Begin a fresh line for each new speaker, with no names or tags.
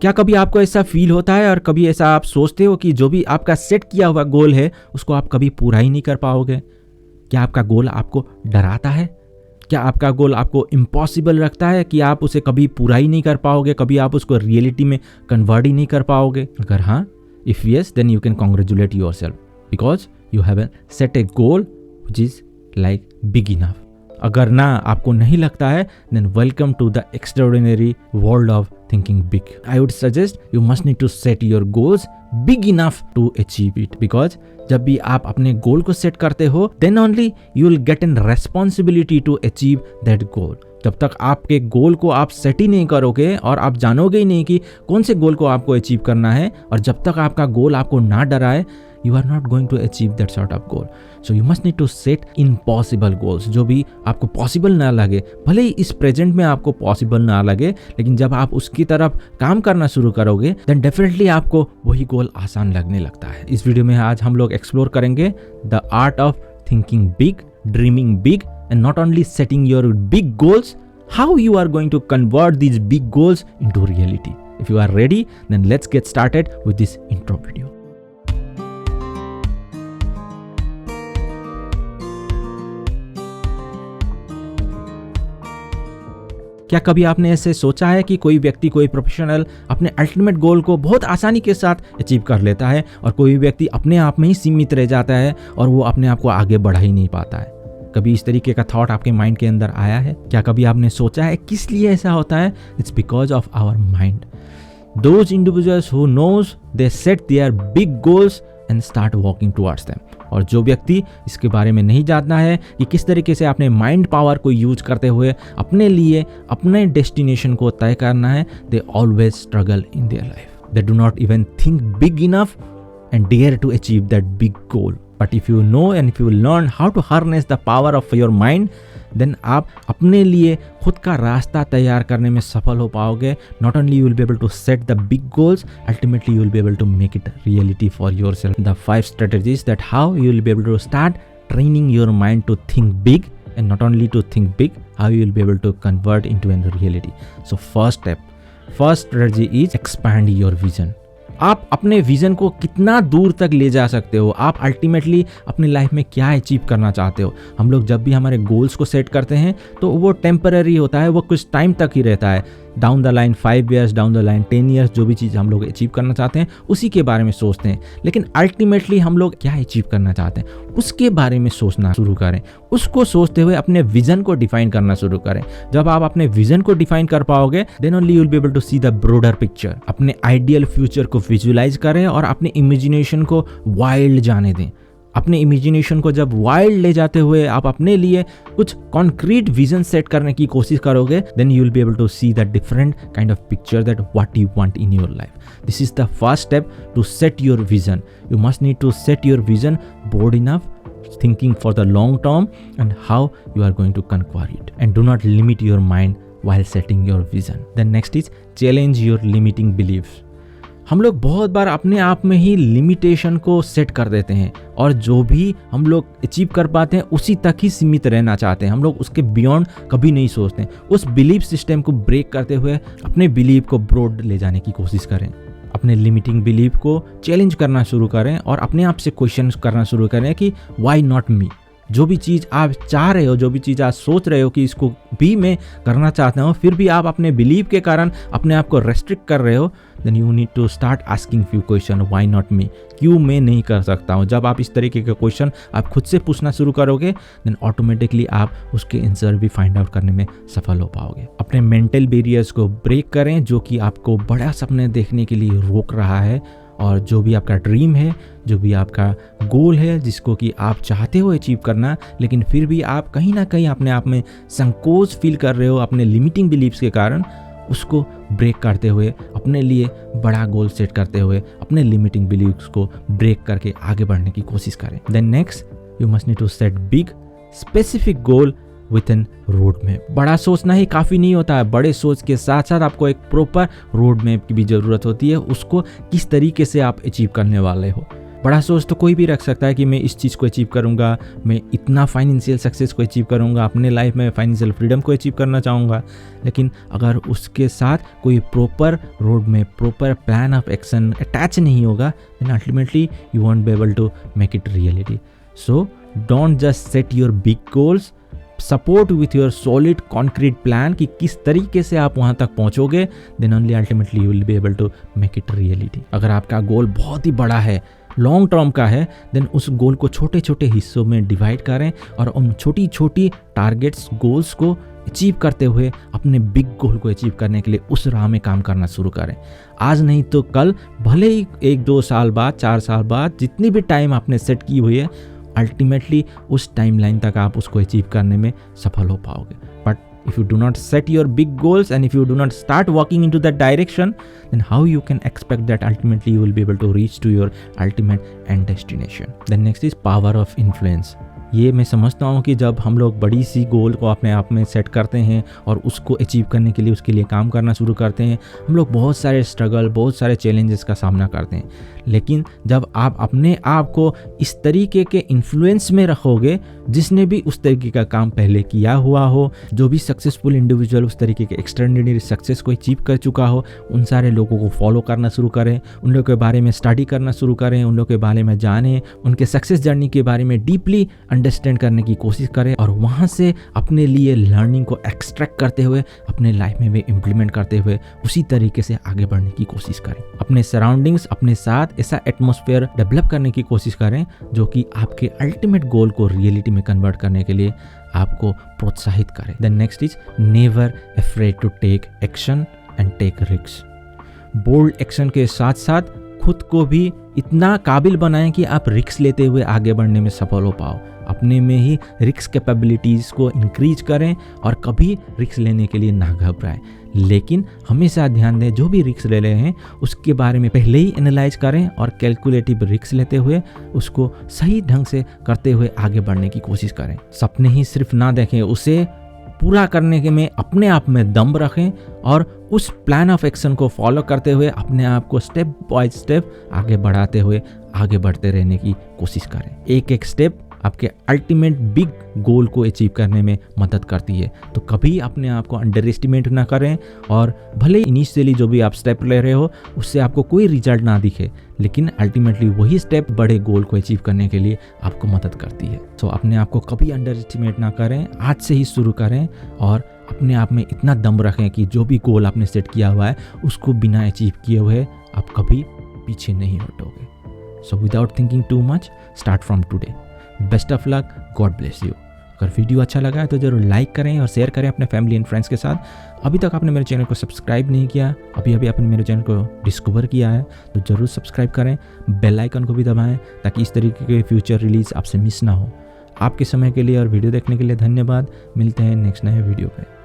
क्या कभी आपको ऐसा फील होता है और कभी ऐसा आप सोचते हो कि जो भी आपका सेट किया हुआ गोल है उसको आप कभी पूरा ही नहीं कर पाओगे? क्या आपका गोल आपको डराता है? क्या आपका गोल आपको इम्पॉसिबल रखता है कि आप उसे कभी पूरा ही नहीं कर पाओगे, कभी आप उसको रियलिटी में कन्वर्ट ही नहीं कर पाओगे? अगर हाँ, if yes, then you can congratulate yourself because you have set a goal which is like big enough. अगर ना आपको नहीं लगता है, then welcome to the extraordinary world of thinking big. I would suggest you must need to set your goals big enough to achieve it, because जब भी आप अपने गोल को सेट करते हो then only you will get an responsibility to achieve that goal. जब तक आपके गोल को आप सेट ही नहीं करोगे और आप जानोगे ही नहीं कि कौन से गोल को आपको अचीव करना है, और जब तक आपका गोल आपको ना डराए, you are not going to achieve that sort of goal. So you must need to set impossible goals, जो भी आपको पॉसिबल ना लगे, भले ही इस प्रेजेंट में आपको पॉसिबल ना लगे, लेकिन जब आप उसकी तरफ काम करना शुरू करोगे देन डेफिनेटली आपको वही गोल आसान लगने लगता है। इस वीडियो में आज हम लोग एक्सप्लोर करेंगे the art of thinking big, dreaming big and not only setting your big goals, how you are going to convert these big goals into reality. If you are ready, then let's get started with this intro video. क्या कभी आपने ऐसे सोचा है कि कोई व्यक्ति, कोई प्रोफेशनल अपने अल्टीमेट गोल को बहुत आसानी के साथ अचीव कर लेता है और कोई व्यक्ति अपने आप में ही सीमित रह जाता है और वो अपने आप को आगे बढ़ा ही नहीं पाता है? कभी इस तरीके का थॉट आपके माइंड के अंदर आया है? क्या कभी आपने सोचा है किस लिए ऐसा होता है? It's because of our mind. Those individuals who knows they set their big goals and start walking towards them. और जो व्यक्ति इसके बारे में नहीं जानता है कि किस तरीके से अपने माइंड पावर को यूज करते हुए अपने लिए अपने डेस्टिनेशन को तय करना है, they always struggle in their life. They do not even think big enough and dare to achieve that big goal. But if you know and if you learn how to harness the power of your mind, then आप अपने लिए खुद का रास्ता तैयार करने में सफल हो पाओगे। Not only you will be able to set the big goals, ultimately you will be able to make it reality for yourself. The 5 strategies that how you will be able to start training your mind to think big, and not only to think big, how you will be able to convert into a reality. So first strategy is expand your vision. आप अपने vision को कितना दूर तक ले जा सकते हो, आप अल्टीमेटली अपनी लाइफ में क्या अचीव करना चाहते हो। हम लोग जब भी हमारे गोल्स को सेट करते हैं तो वो टेम्पररी होता है, वो कुछ टाइम तक ही रहता है। Down the line 5 years, down the line 10 years, जो भी चीज़ हम लोग अचीव करना चाहते हैं उसी के बारे में सोचते हैं। लेकिन अल्टीमेटली हम लोग क्या अचीव करना चाहते हैं उसके बारे में सोचना शुरू करें। उसको सोचते हुए अपने विजन को डिफाइन करना शुरू करें। जब आप अपने विजन को डिफाइन कर पाओगे then only you will be able to see the broader picture. अपने आइडियल फ्यूचर को विजुलाइज करें और अपने इमेजिनेशन को वाइल्ड जाने दें। अपने इमेजिनेशन को जब वाइल्ड ले जाते हुए आप अपने लिए कुछ कॉन्क्रीट विजन सेट करने की कोशिश करोगे, then you will be able to see the different kind of picture that what you want in your life. This is the first step to set your vision. You must need to set your vision broad enough, thinking for the long term and how you are going to conquer it, and do not limit your mind while setting your vision. Then next is challenge your limiting beliefs. हम लोग बहुत बार अपने आप में ही limitation को set कर देते हैं और जो भी हम लोग अचीव कर पाते हैं उसी तक ही सीमित रहना चाहते हैं। हम लोग उसके बियॉन्ड कभी नहीं सोचते। उस बिलीफ सिस्टम को ब्रेक करते हुए अपने बिलीफ को ब्रॉड ले जाने की कोशिश करें। अपने लिमिटिंग बिलीफ को चैलेंज करना शुरू करें और अपने आप से क्वेश्चन करना शुरू करें कि व्हाई नॉट मी। जो भी चीज़ आप चाह रहे हो, जो भी चीज़ आप सोच रहे हो कि इसको भी मैं करना चाहता हूँ, फिर भी आप अपने बिलीव के कारण अपने आप को रेस्ट्रिक्ट कर रहे हो, then you need to start asking few question, why not me, क्यों मैं नहीं कर सकता हूँ। जब आप इस तरीके के क्वेश्चन आप खुद से पूछना शुरू करोगे देन ऑटोमेटिकली आप उसके आंसर भी फाइंड आउट करने में सफल हो पाओगे। अपने मेंटल बैरियर्स को ब्रेक करें जो कि आपको बड़ा सपने देखने के लिए रोक रहा है, और जो भी आपका ड्रीम है, जो भी आपका गोल है जिसको कि आप चाहते हो अचीव करना, लेकिन फिर भी आप कहीं ना कहीं अपने आप में संकोच फील कर रहे हो अपने लिमिटिंग बिलीव्स के कारण, उसको ब्रेक करते हुए अपने लिए बड़ा गोल सेट करते हुए अपने लिमिटिंग बिलीव्स को ब्रेक करके आगे बढ़ने की कोशिश करें। Then next you must need to set big specific goal with an road map. बड़ा सोचना ही काफ़ी नहीं होता है, बड़े सोच के साथ साथ आपको एक प्रॉपर रोड मैप की भी ज़रूरत होती है। उसको किस तरीके से आप अचीव करने वाले हो, बड़ा सोच तो कोई भी रख सकता है कि मैं इस चीज़ को अचीव करूँगा, मैं इतना फाइनेंशियल सक्सेस को अचीव करूँगा, अपने लाइफ में फाइनेंशियल फ्रीडम को अचीव करना चाहूँगा। लेकिन अगर उसके साथ कोई प्रॉपर रोड में proper plan of action attach नहीं होगा, then ultimately you won't be able to make it reality. So don't just set your big goals, support with your solid concrete plan कि किस तरीके से आप वहाँ तक पहुँचोगे, then only ultimately you will be able to make it reality. अगर आपका गोल बहुत ही बड़ा है, लॉन्ग टर्म का है, देन उस गोल को छोटे छोटे हिस्सों में डिवाइड करें और उन छोटी छोटी टारगेट्स गोल्स को अचीव करते हुए अपने बिग गोल को अचीव करने के लिए उस राह में काम करना शुरू करें। आज नहीं तो कल, भले ही 1-2 साल बाद, 4 साल बाद, जितनी भी टाइम आपने सेट की हुई है, अल्टीमेटली उस टाइमलाइन तक आप उसको अचीव करने में सफल हो पाओगे। But if you do not set your big goals and if you do not start walking into that direction, then how you can expect that ultimately you will be able to reach to your ultimate end destination. Then next is power of influence. ये मैं समझता हूँ कि जब हम लोग बड़ी सी गोल को अपने आप में सेट करते हैं और उसको अचीव करने के लिए उसके लिए काम करना शुरू करते हैं, हम लोग बहुत सारे स्ट्रगल, बहुत सारे चैलेंजेस का सामना करते हैं। लेकिन जब आप अपने आप को इस तरीके के इन्फ्लुएंस में रखोगे, जिसने भी उस तरीके का काम पहले किया हुआ हो, जो भी सक्सेसफुल इंडिविजुअल उस तरीके के एक्स्ट्राऑर्डिनरी सक्सेस को अचीव कर चुका हो, उन सारे लोगों को फॉलो करना शुरू करें, उन लोगों के बारे में स्टडी करना शुरू करें, उन लोगों के बारे में जानें, उनके सक्सेस जर्नी के बारे में डीपली अंडरस्टैंड करने की कोशिश करें और वहाँ से अपने लिए लर्निंग को एक्सट्रैक्ट करते हुए अपने लाइफ में भी इम्प्लीमेंट करते हुए उसी तरीके से आगे बढ़ने की कोशिश करें। अपने सराउंडिंग्स, अपने साथ ऐसा एटमॉस्फेयर डेवलप करने की कोशिश करें जो कि आपके अल्टीमेट गोल को रियलिटी में कन्वर्ट करने के लिए आपको प्रोत्साहित करें। Then next is never afraid to take action and take risk. Bold action के साथ साथ खुद को भी इतना काबिल बनाएं कि आप रिस्क लेते हुए आगे बढ़ने में सफल हो पाओ। अपने में ही रिस्क कैपेबिलिटीज़ को इंक्रीज करें और कभी रिस्क लेने के लिए ना घबराएं। लेकिन हमेशा ध्यान दें, जो भी रिस्क ले रहे हैं उसके बारे में पहले ही एनालाइज करें और कैलकुलेटिव रिस्क लेते हुए उसको सही ढंग से करते हुए आगे बढ़ने की कोशिश करें। सपने ही सिर्फ ना देखें, उसे पूरा करने के में अपने आप में दम रखें और उस प्लान ऑफ एक्शन को फॉलो करते हुए अपने आप को स्टेप बाय स्टेप आगे बढ़ाते हुए आगे बढ़ते रहने की कोशिश करें। एक एक स्टेप आपके अल्टीमेट बिग गोल को अचीव करने में मदद करती है। तो कभी अपने आप को अंडर एस्टिमेट ना करें और भले इनिशियली जो भी आप स्टेप ले रहे हो उससे आपको कोई रिजल्ट ना दिखे, लेकिन अल्टीमेटली वही स्टेप बड़े गोल को अचीव करने के लिए आपको मदद करती है। तो अपने आप को कभी अंडर एस्टिमेट ना करें, आज से ही शुरू करें और अपने आप में इतना दम रखें कि जो भी गोल आपने सेट किया हुआ है उसको बिना अचीव किए हुए आप कभी पीछे नहीं हटोगे। So without thinking too much, start from today. Best of luck, God bless you. अगर वीडियो अच्छा लगा है तो ज़रूर लाइक करें और शेयर करें अपने फैमिली एंड फ्रेंड्स के साथ। अभी तक आपने मेरे चैनल को सब्सक्राइब नहीं किया, अभी आपने मेरे चैनल को डिस्कवर किया है तो ज़रूर सब्सक्राइब करें, बेल आइकन को भी दबाएं ताकि इस तरीके के फ्यूचर रिलीज आपसे मिस ना हो। आपके समय के लिए और वीडियो देखने के लिए धन्यवाद। मिलते हैं नेक्स्ट नए वीडियो पे।